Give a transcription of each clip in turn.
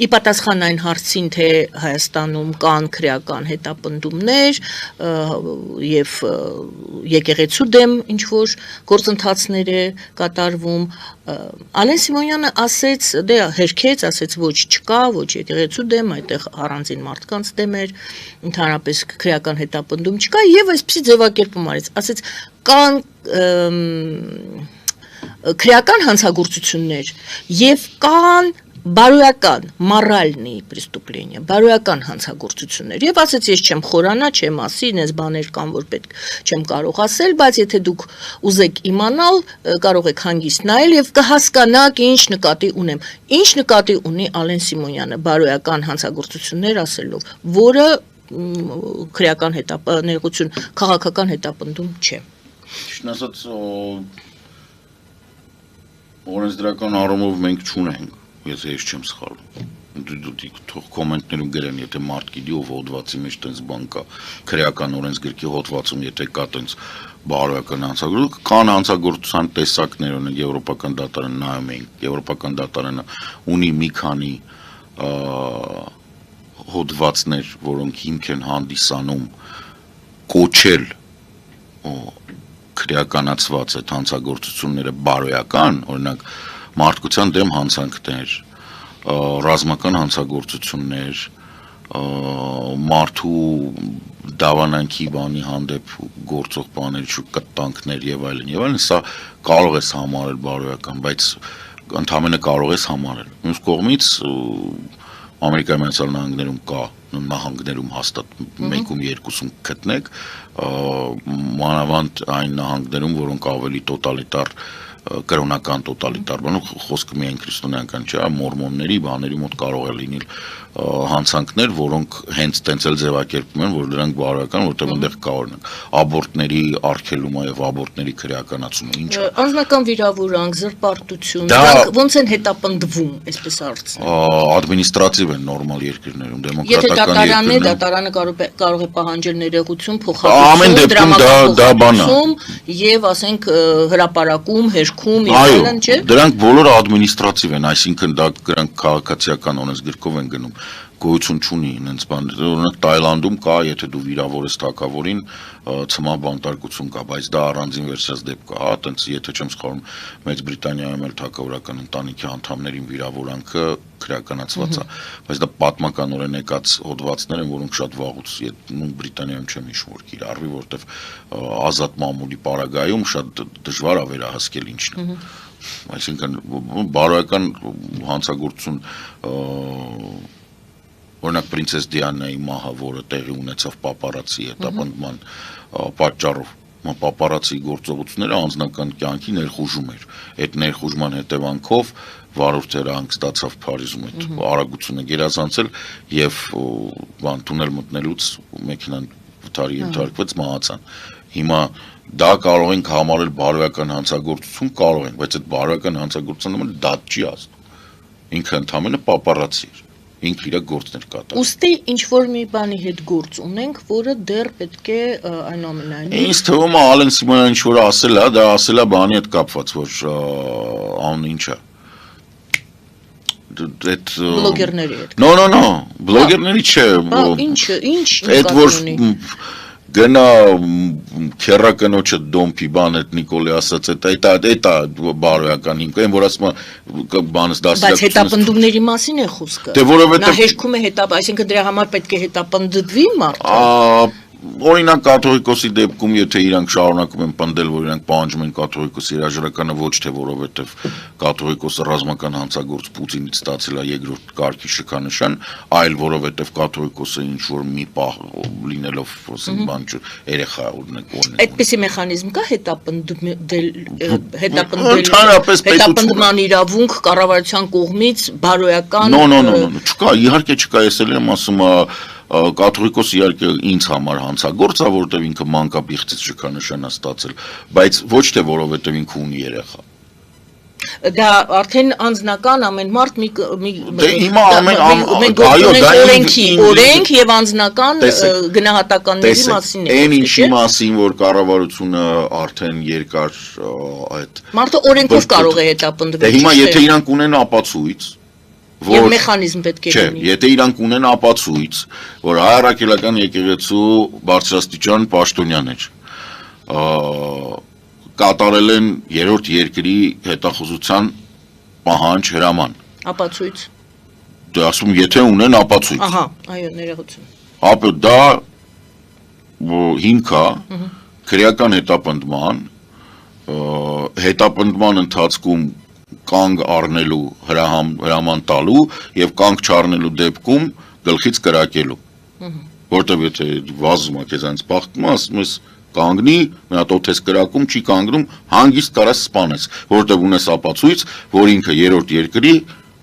Ի պատասխան այն հարցին, թե Հայաստանում կան քրեական հետապնդումներ եւ եկեղեցու դեմ ինչ որ գործընթացներ է կատարվում, Ալեն Սիմոնյանը ասեց, դե հերքեց, ասեց ոչ չկա, ոչ եկեղեցու դեմ, այդտեղ առանձին մարդկանց դեմ էր, ընդհանրապես քրեական հետապնդում չկա եւ այսպեսի ձևակերպում արեց, ասեց կան քրեական հանցագործություններ եւ կան բարոյական, մորալնի պրեստուպլենիա, բարոյական հանցագործություններ եւ ասեց ես չեմ խորանա, չեմ ասի, ինձ բաներ կան, որ պետք չեմ կարող ասել, բայց եթե դուք ուզեք իմանալ, կարող եք հանգիստ նայել եւ կհասկանաք ինչ նկատի ունեմ։ Ինչ նկատի ունի Ալեն Սիմոնյանը բարոյական հանցագործություններ ասելով, որը քրեական հետապնդում, քաղաքական հետապնդում չէ։ Ճիշտ ասած, օրենսդրական առումով մենք չունենք Ես ես չեմ սխալվում։ Դու թող կոմենտներում գրեն, եթե մարդ գիտի ով հոդվածի մեջ տենց բան կա, քրեական օրենսգրքի հոդվածում եթե կա տենց բարոյական հանցագործություն, կան հանցագործության տեսակներ, օրինակ եվրոպական դատարանը նայում ենք, եվրոպական դատարանը ունի մի քանի հոդվածներ, որոնք հիմք են հանդիսանում կոչել քրեականացված այդ հանցագործությունները բարոյական, օրինակ մարդկության դեմ հանցանքներ, ռազմական հանցագործություններ, մարդու դավանանքի բանի հանդեպ գործող բաներ, կտանքներ եւ այլն, սա կարող ես համարել բարոյական, բայց ընդհանրապես կարող ես համարել։ Մյուս կողմից Ամերիկայի Միացյալ Նահանգներում կա նահանգներում հաստատ մեկում երկուսում գտնեք, մանավանդ այն նահանգներում, որոնք ավելի տոտալիտար կրոնական տոտալիտար բան, խոսքը միայն քրիստոնեական չէ, մորմոնների, բաների մոտ կարող է լինել հանցանքներ, որոնք հենց տենց էլ ձևակերպում են, որ դրանք բարոյական, որտեղ այնտեղ կա օրինակ աբորտների արգելումը եւ աբորտների քրեականացումը, ինչ է։ Անձնական վիրավորանք, զրպարտություն, դրանք ոնց են հետապնդվում, այսպես հարցնում։ Ադմինիստրատիվ են նորմալ երկրներում, դեմոկրատական երկրներում։ Եթե դատարանը կարող է պահանջել ներողություն, ամեն դեպքում դա բան է։ Եվ ասենք հրապարակում, հերքում եւ այլն, չէ՞։ Դրանք բոլորը ադմինիստրատիվ են, այսինքն դրանք քաղաքացիական օրենսգրքով են գնում, գոյություն չունի այնց բան։ Օրինակ Թայլանդում կա, եթե դու վիրավորես թագավորին, ցմահ բանտարկություն կա, բայց դա առանձին վերջած դեպք է, հա, տենց եթե չեմ սխալվում, Մեծ Բրիտանիայում էլ թագավորական ընտանիքի անդամներին վիրավորանքը քրեականացված է, բայց դա պատմականորեն եկած հոդվածներ են, որոնք շատ վաղուց Բրիտանիայում չեմ հիշում, որ կիրառվի, որտեվ ազատ մամուլի պարագայում շատ դժվար է վերահասկել ինչն է։ Այսինքն բարոյական հանցագործություն օրինակ Պրինցես Դիանայի մահը, որը տեղի ունեցավ պապարացի հետապնդման պատճառով, պապարացի գործողությունները անձնական կյանքի ներխուժում էր։ Այդ ներխուժման հետևանքով վարորդները հանգստացավ Փարիզում այդ արագությունը գերազանցել եւ տունել մտնելուց մեքենան վթարի ենթարկվեց, մահացան։ Հիմա դա կարող ենք համարել բարոյական հանցագործություն, կարող ենք, բայց այդ բարոյական հանցագործության նման դատ չի ասում։ Ինքը ընդհանրապես պապարացի էր։ Ինքը իր գործներ կատարում։ Ոստի ինչ որ մի բանի հետ գործ ունենք, որը դեռ պետք է այնուամենայնիվ։ Ինձ թվում է Ալեն Սիմոնյանը ինչ որ ասել է, դա ասել է բանի հետ կապված, որ ան ինչ է։ Այդ բլոգերների հետ։ No, բլոգերների չէ։ Ինչ այդ որ գնա քերակնոջը դոմփի բան այդ Նիկոլի ասած այդ բարոյական հիմք այն որ ասում է բանս դասը բայց հետապնդումների մասին է խոսքը դե որովհետեւ նա հերքում է այսինքն դրա համար պետք է հետապնդվի մարդը օրինակ կաթողիկոսի դեպքում եթե իրանք շարունակում են պնդել որ իրանք պահանջում են կաթողիկոսի հրաժարականը ոչ թե որովհետեւ կաթողիկոսը ռազմական հանցագործ Պուտինից ստացել է երկրորդ կարգի շքանշան այլ որովհետեւ կաթողիկոսը ինչ որ մի պահ լինելով ասենք բան չէ երեխա օրինակ այդպիսի մեխանիզմ կա հետապնդման իրավունք կառավարության կողմից բարոյական չկա իհարկե չկա ես էլ եմ ասում կաթողիկոսը իհարկե ինձ համար հանցագործ է, որովհետև ինքը մանկապիղծից շքանշան է ստացել, բայց ոչ թե որովհետև ինքը ունի երեխա։ Դա արդեն անձնական ամեն մարդ օրենք եւ անձնական գնահատականների մասին է։ Այն ինչի մասին, որ կառավարությունը արդեն երկար այդ մարդը օրենքով կարող է հետապնդվել։ Հիմա եթե իրանք ունեն ապացույց Եվ մեխանիզմ պետք է Չէ, լինի։ եթե իրանք ունեն ապացույց, որ հայ առաքելական եկեղեցու բարձրաստիճան պաշտոնյաներ կատարել են երրորդ երկրի հետախուզության պահանջ հրաման։ Ապացույց։ Դե ասում եթե ունեն ապացույց։ Ահա, այո, ներողություն։ Ապա դա հիմք է քրեական հետապնդման ընթացքում կանգ առնելու հրաման տալու եւ կանգ չառնելու դեպքում գլխից կրակելու։ Որտեւ եթե վազում է քեզանից բախտում ասում ես կանգնի, մի հատ օթես կրակում չի կանգնում, հանգիստ կարաս սպանես, որտեւ ունես ապացույց, որ ինքը երրորդ երկրի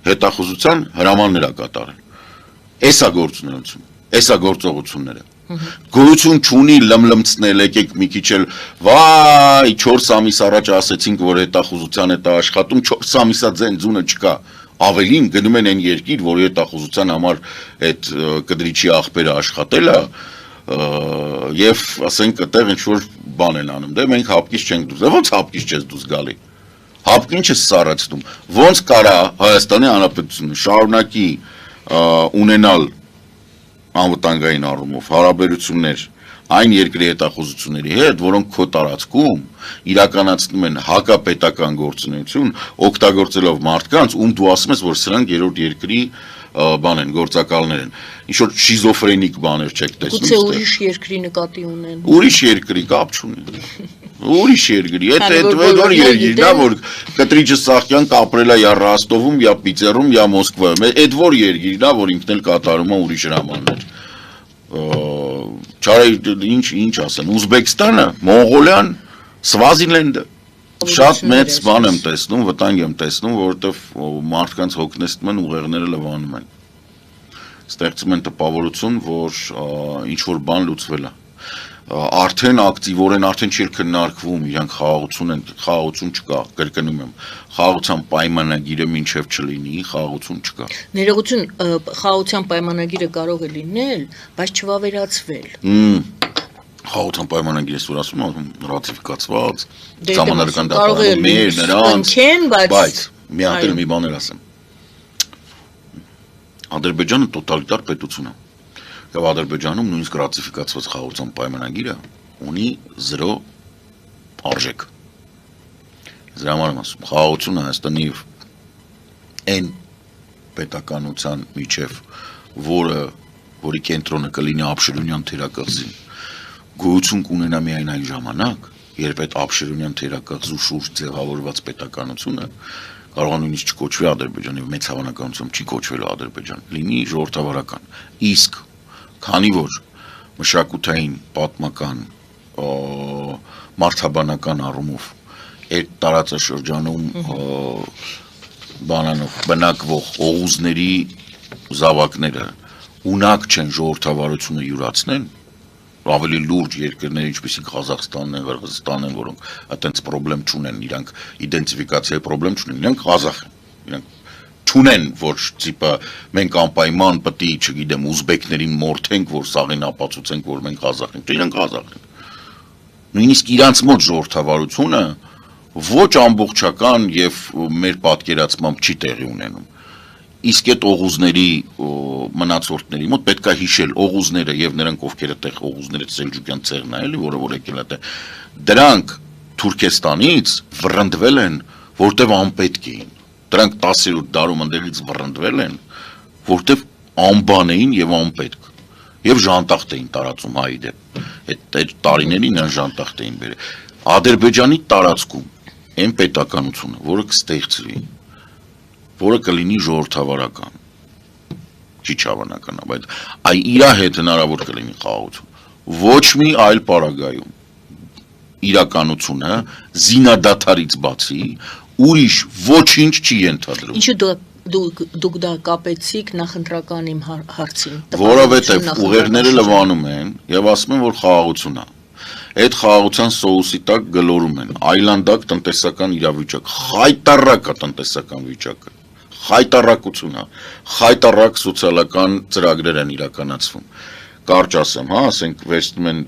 հետախուզության հրամաններ է կատարել։ Էսա գործունեություն, էսա գործողությունները։ Գոյություն չունի լմլմցնել, եկեք մի քիչ էլ վայ 4 ամիս առաջ ասեցինք, որ հետախուզության հետ աշխատում 4 ամիսա ձենձունը չկա։ Ավելին գնում են այն երկիր, որի հետախուզության համար այդ կդրիչի աղբերը աշխատել է, եւ ասենք այդտեղ ինչ որ բան են անում։ Դե մենք հապկից չենք դուրս։ Ոնց հապկից չես դուրս գալի։ Հապկին չես սառեցնում։ Ոնց կարա Հայաստանի Հանրապետությունը շարունակի ունենալ անվտանգային առումով հարաբերություններ այն երկրի հետախուզությունների հետ, որոնք քո տարածքում իրականացնում են հակապետական գործունեություն, օգտագործելով մարդկանց, ում դու ասում ես, որ սրանք երրորդ երկրի բան են, գործակալներ են։ Ինչ որ շիզոֆրենիկ բաներ չեք տեսնում։ Գուցե ուրիշ երկրի նկատի ունեն։ Ուրիշ երկրի կապ չունի։ Ուրիշ երկրի, այդ որ երկիրն է, որ կտրիճը Սահակյանն ապրել է յա Ռոստովում, յա Պիտերում, յա Մոսկվայում, այդ որ երկիրն է, որ ինքն էլ կատարում է ուրիշ հրամաններ։ Չարի ինչ ասեն, Ուզբեկստանը, Մոնղոլիան, Սվազիլենդը։ Շատ մեծ բան եմ տեսնում, վտանգ եմ տեսնում, որովհետև մարդկանց հոգնեցնում են, ուղեղները լվանում են։ Ստեղծում են տպավորություն, որ ինչ որ բան լուծվել է։ Արդեն ակտիվորեն արդեն չի քննարկվում, իրանք խաղաղություն չկա, կրկնում եմ, խաղաղության պայմանագիրը մինչև չլինի, խաղաղություն չկա։ Ներողություն, խաղաղության պայմանագիրը կարող է լինել, բայց չվավերացվել։ Խաղաղության պայմանագիրը որ ասում եմ, ռատիֆիկացված, Դե ժամանակական կարող է մեր նրանց, բայց մի հատ էլ մի բան ասեմ։ Ադրբեջանը տոտալիտար պետություն է։ Եվ Ադրբեջանում նույնիսկ ռատիֆիկացված խաղաղության պայմանագիրը ունի 0 արժեք։ Դրա համար եմ ասում, խաղաղությունը Հայաստանի այն պետականության միջև, որի կենտրոնը կլինի Աբշերունյան թերակղզին, գոյություն կունենա միայն այն ժամանակ, երբ այդ Աբշերունյան թերակղզու շուրջ ձևավորված պետականությունը կարող է նույնիսկ չկոչվի Ադրբեջան, եւ մեծ հավանականությամբ չի կոչվելու Ադրբեջան, լինի ժողովրդավարական։ Իսկ քանի որ մշակութային, պատմական, մարդաբանական առումով այդ տարածաշրջանում բնակվող օղուզների զավակները ունակ չեն ժողովրդավարությունը յուրացնեն, ավելի լուրջ երկրներ, ինչպիսիք Ղազախստանն են, Ղրղզստանն են, որոնք այդտենց խնդրեմ չունեն, իրանք իդենտիֆիկացիայի խնդրեմ չունեն, իրանք Ղազախ են, իրանք չունեն, որ տիպը մենք անպայման պետք է, չգիտեմ, ուզբեկներին մորթենք, որ սաղին ապացուցենք, որ մենք Ղազախ ենք, իրանք Ղազախ են։ Նույնիսկ իրանց մոտ ժողովրդավարությունը ոչ ամբողջական եւ մեր պատկերացմամբ չի տեղի ունենում։ Իսկ այդ օղուզների մնացորդների մոտ պետք է հիշել օղուզները եւ նրանք ովքեր այդտեղ օղուզները Սելջուկյան ցեղն է, էլի, որը եկել է, դրանք Թուրքեստանից վռնդվել են, որտեվ անպետք էին։ Դրանք 10-րդ դարում ընդեղից վռնդվել են, որտեվ անբան էին եւ անպետք։ Եվ ժանտախտ էին տարածում հայի դեպ։ Այդ տարիներին այն ժանտախտ էին բերել։ Ադրբեջանի տարածքում այն պետականությունը, որը կստեղծվի, որը կլինի ժողովրդավարական, չի հավանական, բայց այ իրա հետ հնարավոր կլինի խաղաղություն։ Ոչ մի այլ պարագայում իրականությունը զինադադարից բացի ուրիշ ոչինչ չի ենթադրում։ Ինչու դուք դա կապեցիք նախընտրական իմ հարցին։ Որովհետև ուղեղները լվանում են եւ ասում են, որ խաղաղություն է։ Այդ խաղաղության սոուսի տակ գլորում են այլանդակ տնտեսական իրավիճակ, խայտառակ տնտեսական վիճակը, խայտառակություն է, խայտառակ սոցիալական ծրագրեր են իրականացվում։ Կարճ ասեմ, հա, ասենք վերցնում են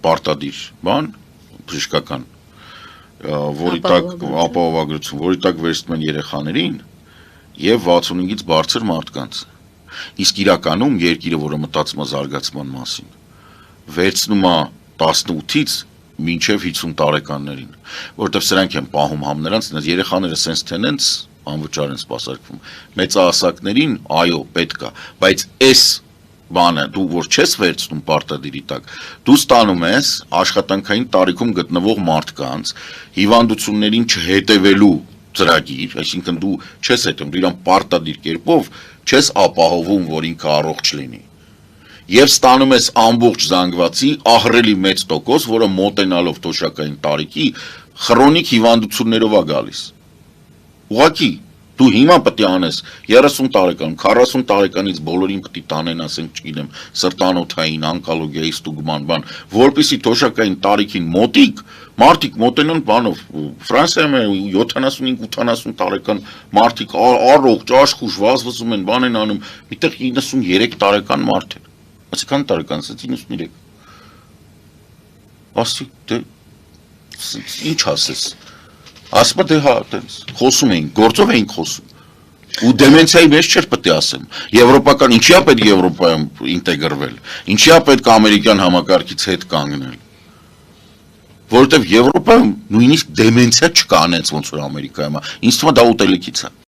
պարտադիր բան, բժշկական, որի տակ ապահովագրություն, որի տակ վերցնում են երեխաներին, եւ 65-ից բարձր մարդկանց։ Իսկ իրականում երկիրը, որը մտածում է զարգացման մասին, վերցնում է 18-ից մինչև 50 տարեկաններին, որովհետև սրանք են պահում համ նրանց, երեխաները սենց թե նենց անվճար են սպասարկվում։ Մեծահասակներին, այո, պետք է, բայց այս բանը դու որ չես վերցնում պարտադիրի տակ, դու ստանում ես աշխատանքային տարիքում գտնվող մարդկանց հիվանդություններին չհետևելու ծրագիր, այսինքն դու չես հետում, դու իրան պարտադիր կերպով չես ապահովում, որ ինքը առողջ լինի։ Եվ ստանում ես ամբողջ զանգվածի ահռելի մեծ տոկոս, որը մոտենալով թոշակային տարիքի քրոնիկ հիվանդություններով է գալիս։ Ուղղակի դու հիմա պետք է անես 30 տարեկան, 40 տարեկանից բոլորին պետք է տանեն, ասենք, չգիտեմ, սրտանոթային, օնկոլոգիայի ստուգման բան, որպեսզի թոշակային տարիքին մոտիկ մարդիկ մոտենան բանով, Ֆրանսիայում 75-80 տարեկան մարդիկ առողջ, աշխուժ վազվզում են, բան են անում, միտեղ 93 տարեկան մարդ է։ Այսքան տարեկան, 93։ Ասի, դե ինչ ասես։ Ասում դե հա, տենց, խոսում էին, գործով էին խոսում։ Ու դեմենցիայի մեջ չէր պետք է ասեմ։ Եվրոպական, ինչի է պետք Եվրոպայում ինտեգրվել, ինչի է պետք ամերիկյան համակարգից հետ կանգնել։ Որովհետև Եվրոպայում նույնիսկ դեմենցիա չկա անենց ոնց որ Ամերիկայում է։ Ինձ թվում է դա ուտելիքից է։